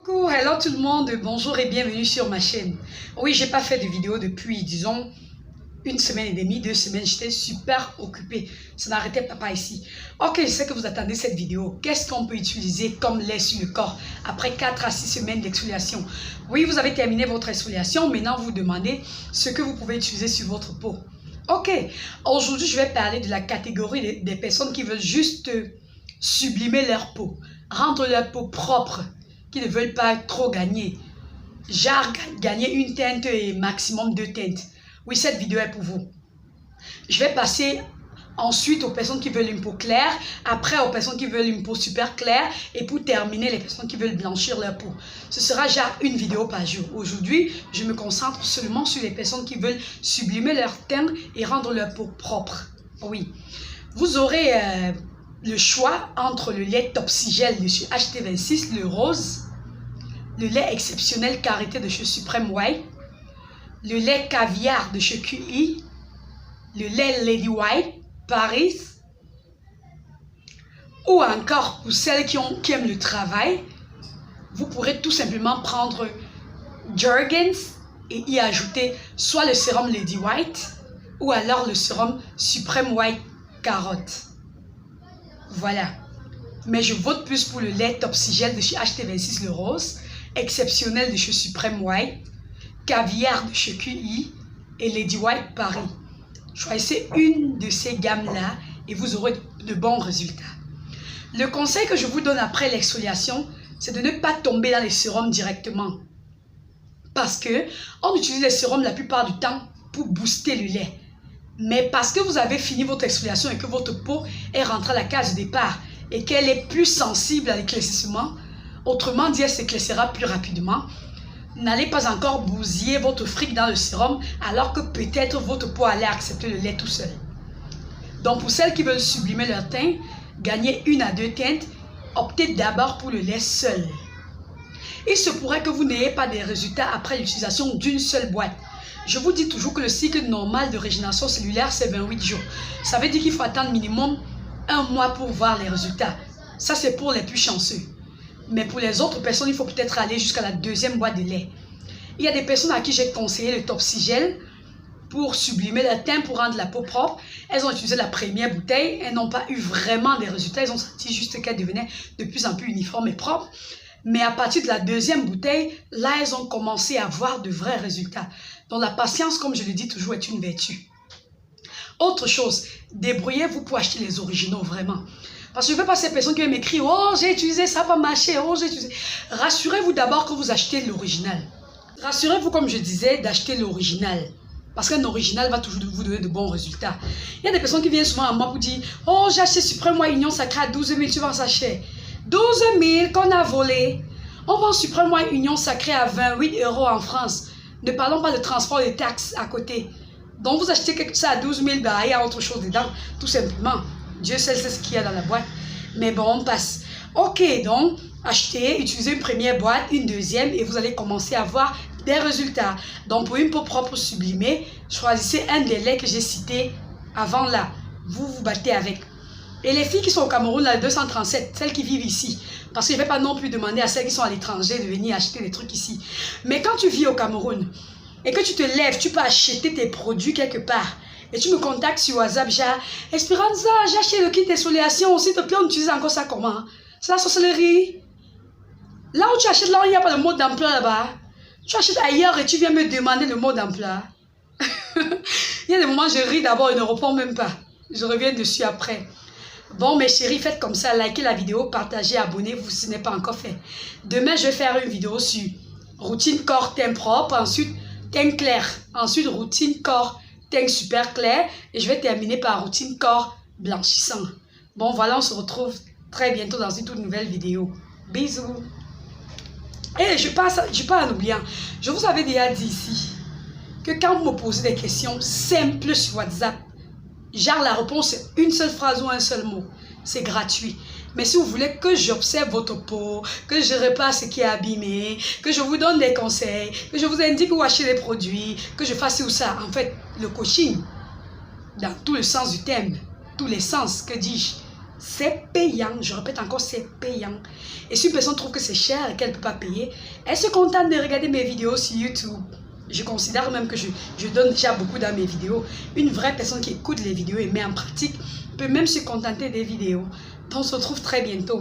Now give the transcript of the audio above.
Coucou, hello tout le monde, bonjour et bienvenue sur ma chaîne. Oui, j'ai pas fait de vidéo depuis, disons, une semaine et demie, 2 semaines, j'étais super occupée. Ça n'arrêtait pas ici. Ok, je sais que vous attendez cette vidéo. Qu'est-ce qu'on peut utiliser comme lait sur le corps après 4 à 6 semaines d'exfoliation? Oui, vous avez terminé votre exfoliation, maintenant vous demandez ce que vous pouvez utiliser sur votre peau. Ok, aujourd'hui je vais parler de la catégorie des personnes qui veulent juste sublimer leur peau, rendre leur peau propre, qui ne veulent pas trop gagner. Genre gagner une teinte et maximum 2 teintes. Oui, cette vidéo est pour vous. Je vais passer ensuite aux personnes qui veulent une peau claire, après aux personnes qui veulent une peau super claire, et pour terminer, les personnes qui veulent blanchir leur peau. Ce sera genre une vidéo par jour. Aujourd'hui, je me concentre seulement sur les personnes qui veulent sublimer leur teint et rendre leur peau propre. Oui. Vous aurez le choix entre le lait Topsigel de chez HT26, le rose, le lait exceptionnel karité de chez Supreme White, le lait caviar de chez QI, le lait Lady White, Paris, ou encore pour celles qui aiment le travail, vous pourrez tout simplement prendre Jergens et y ajouter soit le sérum Lady White ou alors le sérum Supreme White Carotte. Voilà. Mais je vote plus pour le lait Topsigel de chez HT26 le rose, exceptionnel de chez Supreme White, caviar de chez QI et Lady White Paris. Choisissez une de ces gammes-là et vous aurez de bons résultats. Le conseil que je vous donne après l'exfoliation, c'est de ne pas tomber dans les sérums directement. Parce que on utilise les sérums la plupart du temps pour booster le lait. Mais parce que vous avez fini votre exfoliation et que votre peau est rentrée à la case de départ et qu'elle est plus sensible à l'éclaircissement, autrement dit, elle s'éclaircira plus rapidement, n'allez pas encore bousiller votre fric dans le sérum alors que peut-être votre peau allait accepter le lait tout seul. Donc pour celles qui veulent sublimer leur teint, gagner 1 à 2 teintes, optez d'abord pour le lait seul. Il se pourrait que vous n'ayez pas des résultats après l'utilisation d'une seule boîte. Je vous dis toujours que le cycle normal de régénération cellulaire, c'est 28 jours. Ça veut dire qu'il faut attendre minimum 1 mois pour voir les résultats. Ça, c'est pour les plus chanceux. Mais pour les autres personnes, il faut peut-être aller jusqu'à la 2e boîte de lait. Il y a des personnes à qui j'ai conseillé le Topsigel pour sublimer leur teint, pour rendre la peau propre. Elles ont utilisé la première bouteille. Elles n'ont pas eu vraiment des résultats. Elles ont senti juste qu'elles devenaient de plus en plus uniformes et propres. Mais à partir de la 2e bouteille, là, elles ont commencé à avoir de vrais résultats. Donc la patience, comme je le dis toujours, est une vertu. Autre chose, débrouillez-vous pour acheter les originaux, vraiment. Parce que je ne veux pas ces personnes qui m'écrivent « Oh, j'ai utilisé ça, pas marché, oh, j'ai utilisé... » Rassurez-vous d'abord que vous achetez l'original. Rassurez-vous, comme je disais, d'acheter l'original. Parce qu'un original va toujours vous donner de bons résultats. Il y a des personnes qui viennent souvent à moi pour dire « Oh, j'ai acheté Supreme White Union Sacrée à 12 000, tu vends ça cher. » 12 000 qu'on a volé. On vend Supreme White Union Sacrée à 28 € en France. Ne parlons pas de transport et de taxes à côté. Donc vous achetez quelque chose à 12 000, bah, il y a autre chose dedans, tout simplement. Dieu seul sait ce qu'il y a dans la boîte. Mais bon, on passe. Ok, donc, achetez, utilisez une première boîte, une deuxième, et vous allez commencer à voir des résultats. Donc, pour une peau propre sublimée, choisissez un des laits que j'ai cités avant là. Vous vous battez avec. Et les filles qui sont au Cameroun, là, 237, celles qui vivent ici, parce que je ne vais pas non plus demander à celles qui sont à l'étranger de venir acheter des trucs ici. Mais quand tu vis au Cameroun et que tu te lèves, tu peux acheter tes produits quelque part. Et tu me contactes sur WhatsApp, genre, Esperanza, j'ai acheté le kit d'exfoliation, s'il te plaît, on utilise encore ça comment? C'est la sorcellerie. Là où tu achètes, là, il n'y a pas de mode d'emploi là-bas. Tu achètes ailleurs et tu viens me demander le mot d'emploi. Il y a des moments, je ris d'abord et ne réponds même pas. Je reviens dessus après. Bon, mes chéris, faites comme ça, likez la vidéo, partagez, abonnez-vous si ce n'est pas encore fait. Demain, je vais faire une vidéo sur routine corps, teint propre, ensuite teint clair, ensuite routine corps, teint super clair, et je vais terminer par routine corps blanchissant. Bon, voilà, on se retrouve très bientôt dans une toute nouvelle vidéo. Bisous. Et je passe en oubliant, je vous avais déjà dit ici que quand vous me posez des questions simples sur WhatsApp, genre la réponse est une seule phrase ou un seul mot. C'est gratuit. Mais si vous voulez que j'observe votre peau, que je répare ce qui est abîmé, que je vous donne des conseils, que je vous indique où acheter les produits, que je fasse tout ça, en fait, le coaching, dans tout le sens du terme, tous les sens, que dis-je, C'est payant. Je répète encore, c'est payant. Et si une personne trouve que c'est cher et qu'elle ne peut pas payer, elle se contente de regarder mes vidéos sur YouTube. Je considère même que je donne déjà beaucoup dans mes vidéos. Une vraie personne qui écoute les vidéos et met en pratique peut même se contenter des vidéos. Donc on se retrouve très bientôt.